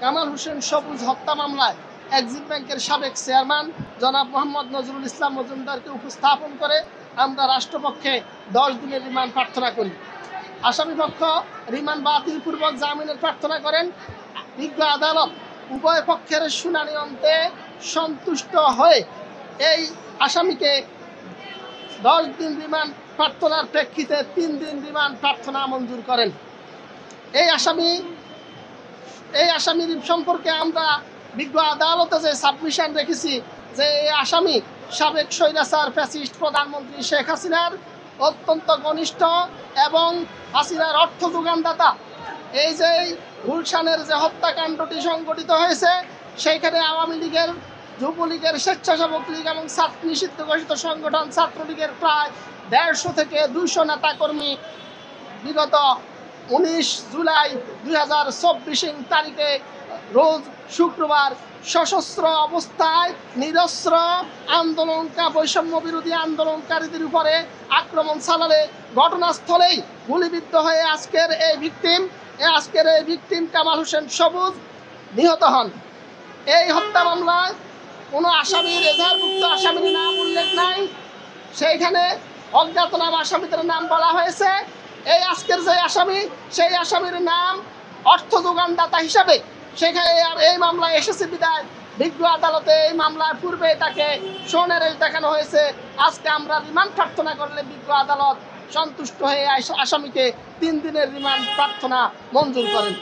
কামাল হোসেন সবুজ হত্যা মামলায় এক্সিম ব্যাংকের সাবেক চেয়ারম্যান জনাব মোহাম্মদ নজরুল ইসলাম মজুমদারকে উপস্থাপন করে আমরা রাষ্ট্রপক্ষে 10 দিনের রিমান্ড প্রার্থনা করি। আসামি পক্ষ রিমান্ড বাতিলপূর্বক জামিনের প্রার্থনা করেন। বিজ্ঞ আদালত উভয় পক্ষের শুনানি অন্তে সন্তুষ্ট হয়ে এই আসামিকে 10 দিন রিমান্ড প্রার্থনার প্রেক্ষিতে 3 দিন রিমান্ড প্রার্থনা মঞ্জুর করেন। এই আসামির সম্পর্কে আমরা বিজ্ঞ আদালতে যে সাবমিশন রেখেছি যে এই আসামি সাবেক স্বৈরাচার ফ্যাসিস্ট প্রধানমন্ত্রী শেখ হাসিনার অত্যন্ত ঘনিষ্ঠ এবং হাসিনার অর্থ যোগানদাতা। এই যে গুলশানের যে হত্যাকাণ্ডটি সংঘটিত হয়েছে সেইখানে আওয়ামী লীগের, যুবলীগের, স্বেচ্ছাসেবক লীগ এবং ছাত্র নিষিদ্ধ ঘোষিত সংগঠন ছাত্রলীগের প্রায় 150 থেকে 200 নেতাকর্মী বিগত 19 জুলাই 2024 তারিখে রোজ শুক্রবার সশস্ত্র অবস্থায় নিরস্ত্র বৈষম্য বিরোধী আন্দোলনকারীদের উপরে আক্রমণ চালালে ঘটনাস্থলেই গুলিবিদ্ধ হয়ে আজকের এই ভিকটিম কামাল হোসেন সবুজ নিহত হন। এই হত্যা মামলায় কোনো আসামির এজাহারভুক্ত আসামির নাম উল্লেখ নাই, সেইখানে অজ্ঞাতনামা আসামিদের নাম বলা হয়েছে। এই আজকের যে আসামি সেই আসামির নাম অর্থ যোগানদাতা হিসাবে সেখানে এই মামলায় এসেছে বিদায় বিজ্ঞ আদালতে এই মামলার পূর্বে তাকে সোনারেজ দেখানো হয়েছে। আজকে আমরা রিমান্ড প্রার্থনা করলে বিজ্ঞ আদালত সন্তুষ্ট হয়ে আসামিকে 3 দিনের রিমান্ড প্রার্থনা মঞ্জুর করেন।